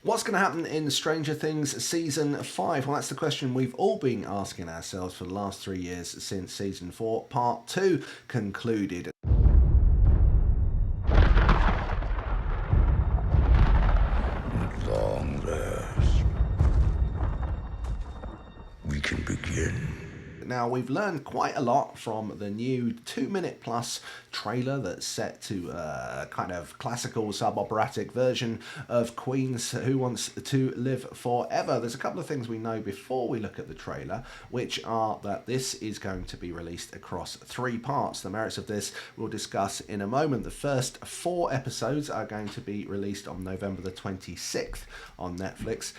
What's going to happen in Stranger Things Season 5? Well, that's the question we've all been asking ourselves for the last 3 years since Season 4 Part 2 concluded. At long last, we can begin. Now, we've learned quite a lot from the new 2-minute plus trailer that's set to a kind of classical sub-operatic version of Queen's Who Wants to Live Forever. There's a couple of things we know before we look at the trailer, which are that this is going to be released across 3 parts. The merits of this we'll discuss in a moment. The first 4 episodes are going to be released on November the 26th on Netflix.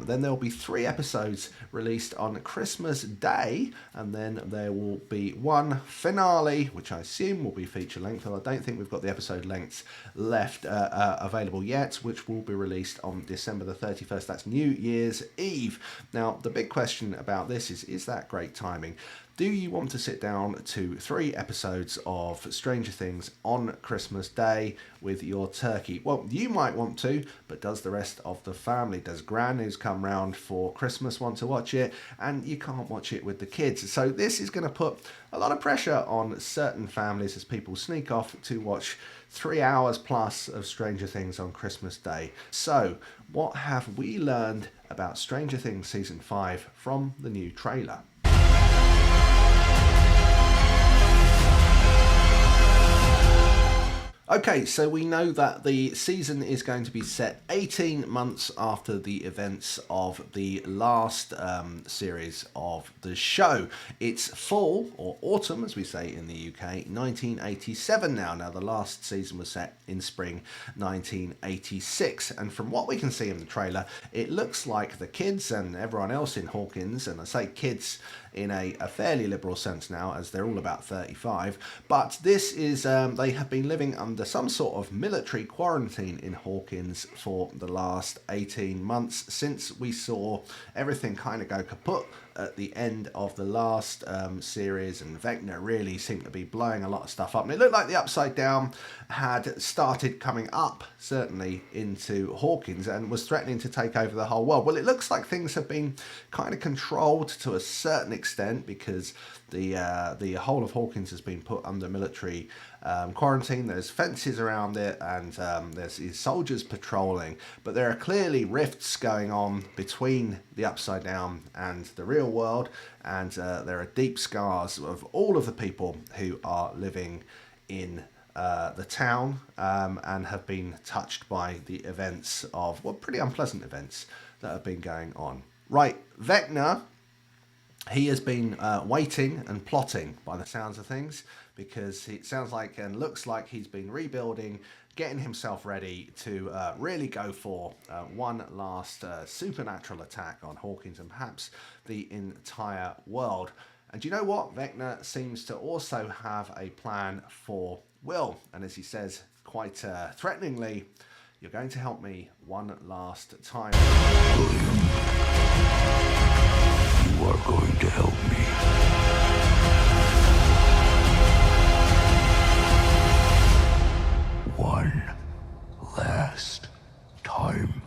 Then there will be 3 episodes released on Christmas Day, and then there will be one finale, which I assume will be feature length, and I don't think we've got the episode lengths left available yet, which will be released on December the 31st. That's New Year's Eve. Now, the big question about this is that great timing? Do you want to sit down to 3 episodes of Stranger Things on Christmas Day with your turkey? Well, you might want to, but does the rest of the family? Does Gran, who's come round for Christmas, want to watch it? And you can't watch it with the kids. So this is going to put a lot of pressure on certain families as people sneak off to watch 3 hours plus of Stranger Things on Christmas Day. So what have we learned about Stranger Things Season 5 from the new trailer? Okay, so we know that the season is going to be set 18 months after the events of the last series of the show. It's fall, or autumn as we say in the UK, 1987 now. Now, the last season was set in spring 1986. And from what we can see in the trailer, it looks like the kids and everyone else in Hawkins, and I say kids in a fairly liberal sense now, as they're all about 35, but this is, they have been living under some sort of military quarantine in Hawkins for the last 18 months since we saw everything kind of go kaput at the end of the last series, and Vecna really seemed to be blowing a lot of stuff up, and it looked like the Upside Down had started coming up, certainly into Hawkins, and was threatening to take over the whole world. Well, it looks like things have been kind of controlled to a certain extent, because the whole of Hawkins has been put under military quarantine. There's fences around it, and there's these soldiers patrolling, but there are clearly rifts going on between the Upside Down and the real world, and there are deep scars of all of the people who are living in the town and have been touched by the events of, well, pretty unpleasant events that have been going on. Right, Vecna, he has been waiting and plotting by the sounds of things, because it sounds like and looks like he's been rebuilding, getting himself ready to really go for one last supernatural attack on Hawkins and perhaps the entire world. And you know what? Vecna seems to also have a plan for Will, and as he says quite threateningly, "You're going to help me one last time." William, you are going to help me. One last time.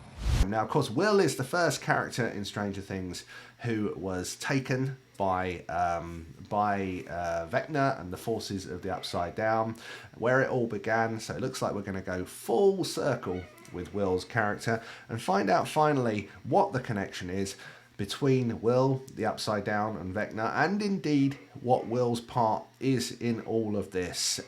Now, of course, Will is the first character in Stranger Things who was taken by Vecna and the forces of the Upside Down, where it all began. So it looks like we're going to go full circle with Will's character and find out finally what the connection is between Will, the Upside Down, and Vecna, and indeed what Will's part is in all of this.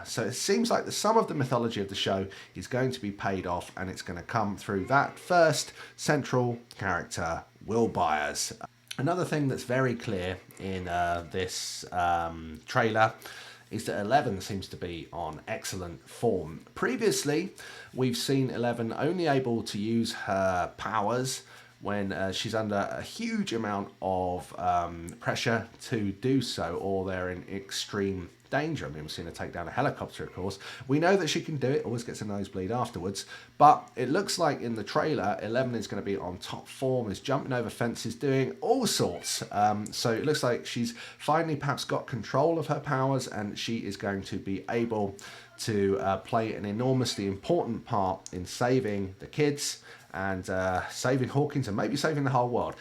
So it seems like some of the mythology of the show is going to be paid off, and it's going to come through that first central character, Will Byers. Another thing that's very clear in this trailer is that Eleven seems to be on excellent form. Previously, we've seen Eleven only able to use her powers when she's under a huge amount of pressure to do so, or they're in extreme danger. I mean, we've seen her take down a helicopter, of course. We know that she can do it, always gets a nosebleed afterwards, but it looks like in the trailer, Eleven is going to be on top form, is jumping over fences, doing all sorts. So it looks like she's finally perhaps got control of her powers, and she is going to be able to play an enormously important part in saving the kids and saving Hawkins and maybe saving the whole world.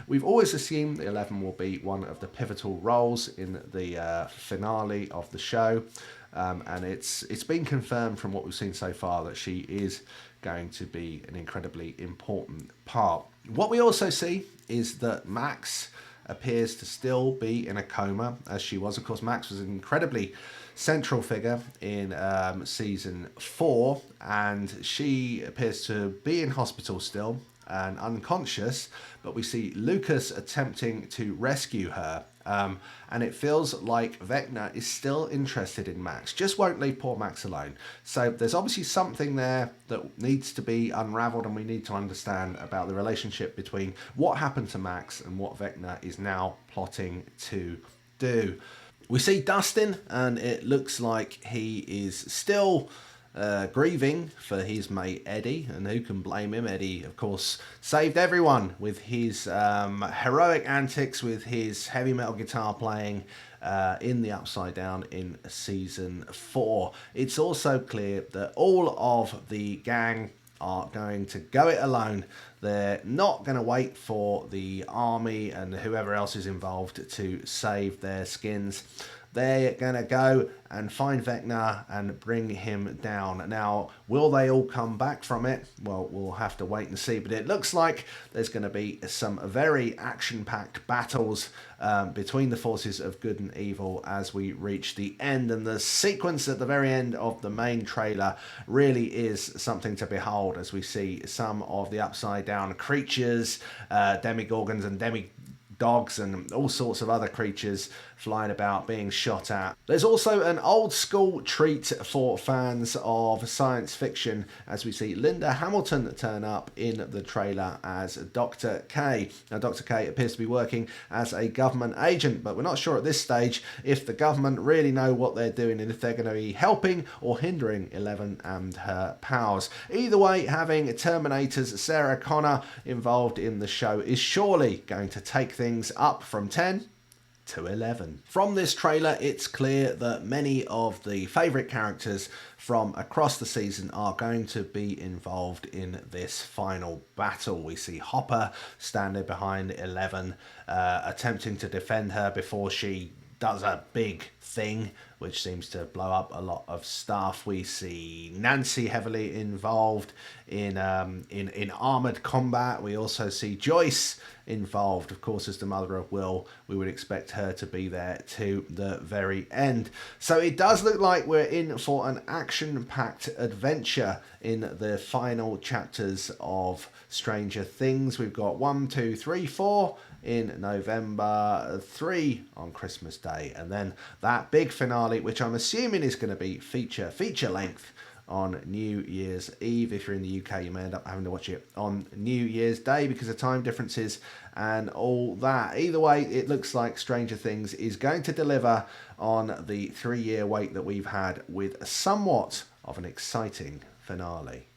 We've always assumed that 11 will be one of the pivotal roles in the finale of the show, and it's been confirmed from what we've seen so far that she is going to be an incredibly important part. What we also see is that Max appears to still be in a coma, as she was. Of course, Max was an incredibly central figure in season 4, and she appears to be in hospital still and unconscious, but we see Lucas attempting to rescue her, and it feels like Vecna is still interested in Max, just won't leave poor Max alone. So there's obviously something there that needs to be unraveled, and we need to understand about the relationship between what happened to Max and what Vecna is now plotting to do. We see Dustin, and it looks like he is still grieving for his mate Eddie, and who can blame him? Eddie, of course, saved everyone with his heroic antics, with his heavy metal guitar playing in the Upside Down in season 4. It's also clear that all of the gang are going to go it alone. They're not going to wait for the army and whoever else is involved to save their skins. They're going to go and find Vecna and bring him down. Now, will they all come back from it? Well, we'll have to wait and see. But it looks like there's going to be some very action-packed battles between the forces of good and evil as we reach the end. And the sequence at the very end of the main trailer really is something to behold, as we see some of the Upside Down creatures, demigorgons and dogs and all sorts of other creatures flying about, being shot at. There's also an old school treat for fans of science fiction, as we see Linda Hamilton turn up in the trailer as Dr. K. Now, Dr. K appears to be working as a government agent, but we're not sure at this stage if the government really know what they're doing and if they're going to be helping or hindering 11 and her pals. Either way, having Terminator's Sarah Connor involved in the show is surely going to take things up from 10 to 11. From this trailer, it's clear that many of the favourite characters from across the season are going to be involved in this final battle. We see Hopper standing behind 11, attempting to defend her before she does a big thing which seems to blow up a lot of stuff. We see Nancy heavily involved in armoured combat. We also see Joyce involved, of course, as the mother of Will. We would expect her to be there to the very end. So it does look like we're in for an action-packed adventure in the final chapters of Stranger Things. We've got 1, 2, 3, 4 in November, 3 on Christmas Day, and then that big finale, which I'm assuming is going to be feature length on New Year's Eve. If you're in the UK, you may end up having to watch it on New Year's Day because of time differences and all that. Either way, it looks like Stranger Things is going to deliver on the 3-year wait that we've had, with somewhat of an exciting finale.